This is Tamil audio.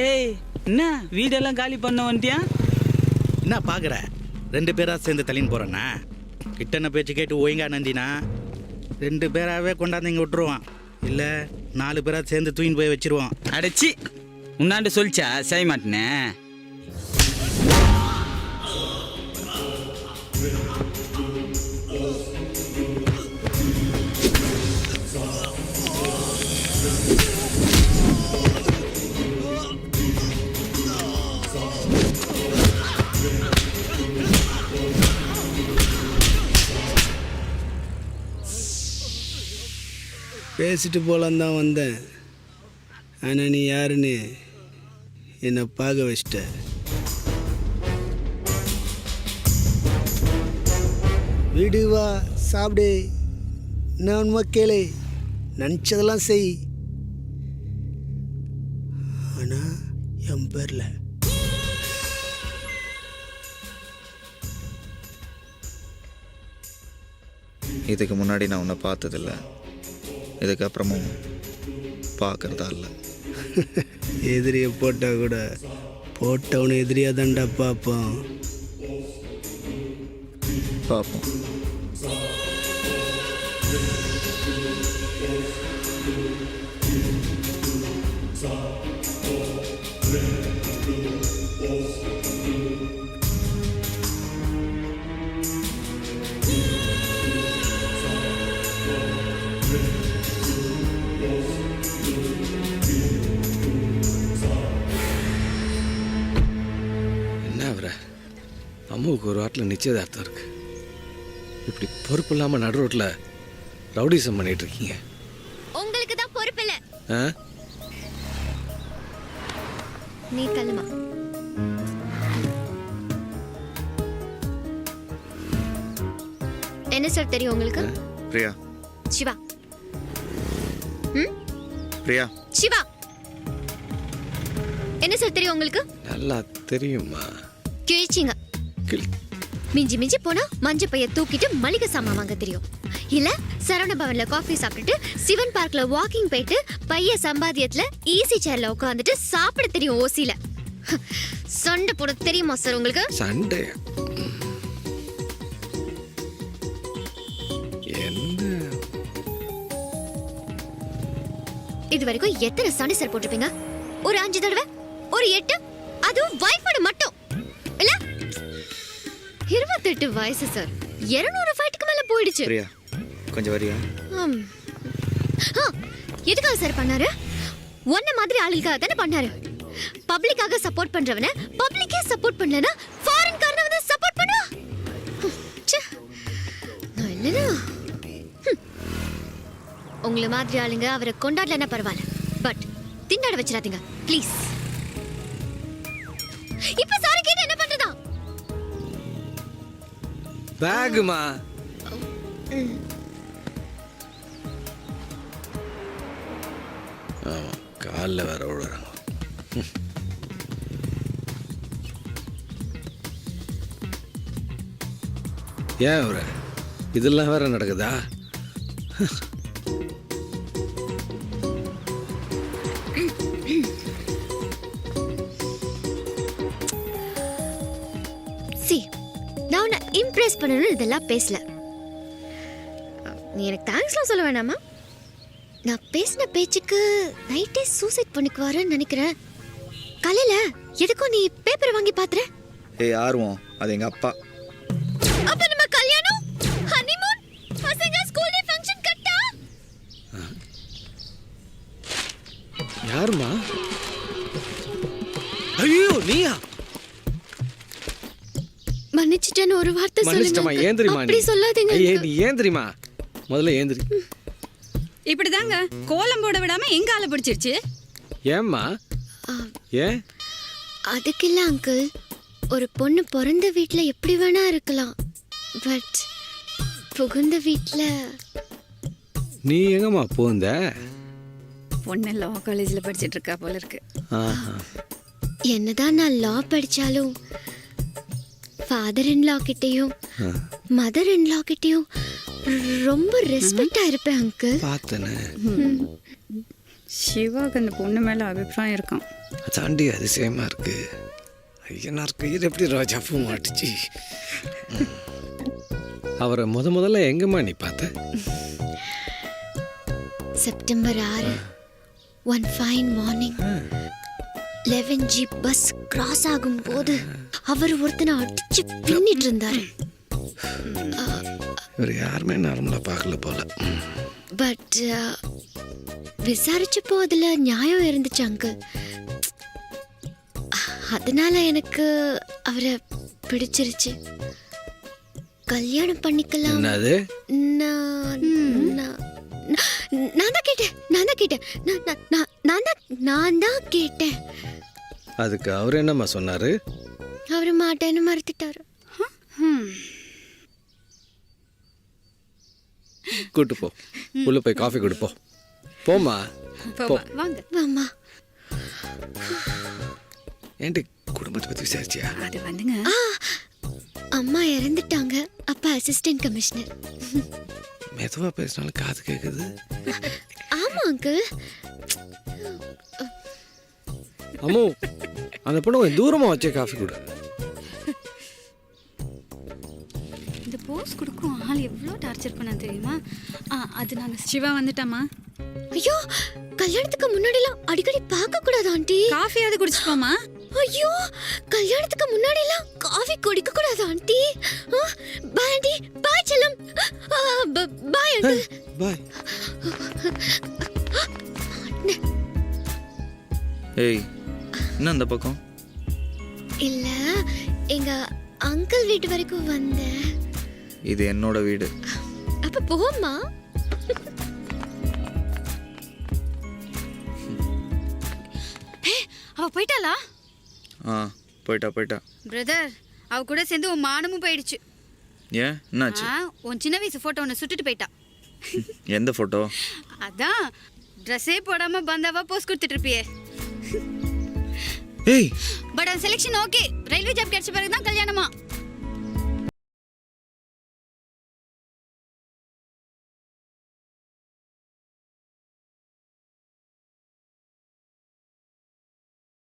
ஏய் என்ன வீடெல்லாம் காலி பண்ண வந்துட்டியா? என்ன பார்க்குற? 2 பேரா சேர்ந்து தள்ளின்னு போகிறேண்ணா. கிட்டன பேச்சு கேட்டு ஒழுங்கா நந்தினா 2 பேராகவே கொண்டாந்து இங்கே விட்டுருவான். இல்லை 4 பேரா சேர்ந்து தூக்கின்னு போய் வச்சிருவான். அடைச்சி உன்னாண்டு சொல்லிச்சா செய்ய மாட்டேனே. பேசிட்டு போகலான் தான் வந்தேன். ஆனால் நீ யாருன்னு என்னை பார்க்க வச்சிட்ட. வீடு வா, சாப்பிடு, நான் உண்மை கேளு, நினச்சதெல்லாம் செய். ஆனால் என் பேரில் இதுக்கு முன்னாடி நான் உன்னை பார்த்ததில்ல, இதுக்கப்புறமும் பார்க்கறதா இல்லை. எதிரியை போட்டால் கூட போட்டவனை எதிரியாக தான்டா பார்ப்போம். பார்ப்போம். அம்மாவுக்கு ஒரு வாட்டில் நிச்சயதார்த்தம் இருக்கு. இப்படி பொறுப்பு இல்லாமல் நடு ரோட்டில் ரவுடிசம் பண்ணிட்டு இருக்கீங்க. உங்களுக்கு தான் பொறுப்பு இல்லை. நீ தள்ளுமா. என்ன சார் தெரியும் உங்களுக்கு? பிரியா. சிவா. பிரியா. சிவா. என்ன சார் தெரியும் உங்களுக்கு? நல்லா தெரியுமா. கிழிச்சிங்க. மிஞ்சி மிஞ்சி போனா மஞ்ச பைய தூக்கிட்டு மளிகை சாமான் வாங்க தெரியும். இல்ல சரவண பவன்ல காஃபி சாப்பிட்டுட்டு சிவன் பார்க்ல வாக்கிங் போயிட்டு பைய சம்பாதியத்துல ஈஸி சேர்ல உட்காந்துட்டு சாப்பிட தெரியும். ஓசில சண்டை போட தெரியுமா சார் உங்களுக்கு? சண்டை என்ன? இது வரைக்கும் எத்தனை சண்டை சார் போட்டிருப்பீங்க? ஒரு 5 தடவை, ஒரு 8, அதுவும் வைஃபோட மட்டும் இல்ல. 28 வயசு சார். 200 ஃபைட்டுக்கு மேல போயிடுச்சு. பிரியா கொஞ்சம் வரியா? எதுக்காக சார் பண்ணாரு? ஒன்ன மாதிரி ஆளுக்காக தானே பண்ணாரு. பப்ளிக்காக சப்போர்ட் பண்றவன பப்ளிக்கே சப்போர்ட் பண்ணலனா ஃபாரின் காரன வந்து சப்போர்ட் பண்ணுவா? இல்லனா உங்கள மாதிரி ஆளுங்க அவரை கொண்டாடலன்னா பரவாயில்ல, பட் திண்டாட வச்சிராதீங்க ப்ளீஸ். இப்ப சாரி கேட்டு என்ன பண்றதா? பேகுமா. காலில் வேற விழுறாங்க. ஏன் அவர இதெல்லாம் வேற நடக்குதா? நான் உன்னை இம்ப்ரெஸ் பண்ணணும் இதெல்லாம் பேசல. நீ எனக்கு தேங்க்ஸ்லாம் சொல்ல வேணாமா? நான் பேசின பேச்சுக்கு நைட்டே சூசைட் பண்ணிக்குவாருன்னு நினைக்கிறேன். காலையில எதுக்கும் நீ பேப்பர் வாங்கி பாத்துற? ஏய் ஆர்வம், அது எங்க அப்பா. அப்ப நம்ம கல்யாணம், ஹனிமூன், பசங்க ஸ்கூல் டே ஃபங்க்ஷன் கட்டா? யாருமா? ஐயோ நீயா? மன்னிச்சிட்டேன்னு ஒரு வார்த்தை மன்னிச்சிட்டமா? சொல்லுங்க. ஏந்திரிமா. அப்படி சொல்லாதீங்க. நீ ஏந்திரிமா, முதல்ல ஏந்திரி. இப்படிதாங்க கோலம் போட விடாம எங்க ஆள பிடிச்சிருச்சு. ஏம்மா? ஏன்? அதுக்கு இல்ல அங்கிள், ஒரு பொண்ணு பிறந்த வீட்ல எப்படி வேணா இருக்கலாம், பட் புகுந்த வீட்ல. நீ எங்கம்மா போந்த? பொண்ணு லா காலேஜ்ல படிச்சிட்டு இருக்கா போல இருக்கு. என்னதான் நான் லா படிச்சாலும் ஃபாதர் இன் லா கிட்டயும் மதர் இன் லா கிட்டயும் ரொம்ப ரெஸ்பெக்டா இருப்பேன் அங்கிள். பார்த்தனே. சிவாக்கு அந்த பொண்ணு மேல அபிப்பிராயம் இருக்கான். அதாண்டி அதிசயமா இருக்கு. ஐயனார் கையில் எப்படி ரோஜா பூ மாட்டுச்சு. அவரை முதல்ல எங்கம்மா நீ பார்த்த? September 6 one fine morning 11G bus cross ஆகும் போது அவர் ஒருத்தனை அடிச்சு பின்னிட்டு இருந்தாரு. இவர் யாருமே நார்மலாக பார்க்கல போல. பட் விசாரிச்சப்போ அதுல நியாயம் இருந்துச்சு அங்கிள். அதனால எனக்கு அவரை பிடிச்சிருச்சு. கல்யாணம் பண்ணிக்கலாம். என்னது? நான் தான் கேட்டேன். நான் தான் கேட்டேன். அதுக்கு அவர் என்னம்மா சொன்னாரு? அவரு மாட்டேன்னு மறுத்துட்டாரு. கூட்டு போ, உள்ள போய் காஃபி கொடுப்போம். போமா போ. வாங்க. வாம்மா. ஏன்டி குடும்பத்தை பற்றி விசாரிச்சியா? அது வந்துங்க, அம்மா இறந்துட்டாங்க. அப்பா அசிஸ்டன்ட் கமிஷனர். மெதுவாக பேசினாலும் காது கேட்குது. ஆமா அங்கிள். அம்மு, அந்த பொண்ணு கொஞ்சம் தூரமாக வச்சே காஃபி கொடு. இந்த போஸ் கொடுக்கும் ஆள் எவ்வளோ டார்ச்சர் பண்ண தெரியுமா? அது நாங்கள் சிவா வந்துட்டாமா. ஐயோ, கல்யாணத்துக்கு முன்னாடிலாம் அடிக்கடி பார்க்க கூடாது ஆண்டி. காஃபியாவது குடிச்சுப்போமா? ஐயோ, கல்யாணத்துக்கு முன்னாடிலாம் காஃபி குடிக்க கூடாது ஆண்டி. பாய் ஆண்டி. பாய் செல்லம். Bye uncle. பாய். ஏய், என்ன அந்த பக்கம்? இல்ல, எங்க அங்கிள் வீட்டு வரைக்கும் வந்தேன். இது என்னோட வீடு. அப்ப போமா. அவ போயிட்டாளா? போயிட்டா. பிரதர், அவ கூட சேர்ந்து உன் மானமும் போயிடுச்சு. ஏன், என்னாச்சு? உன் சின்ன வயசு போட்டோ ஒன்று சுட்டுட்டு போயிட்டா. எந்த ஃபோட்டோ? அதான் ட்ரெஸ்ஸே போடாம பந்தாவா போஸ் கொடுத்துட்டு இருப்பியே. ஏய், பட் அந்த செலெக்ஷன் ஓகே. ரயில்வே ஜாப் கிடைச்ச பிறகு தான் கல்யாணமா.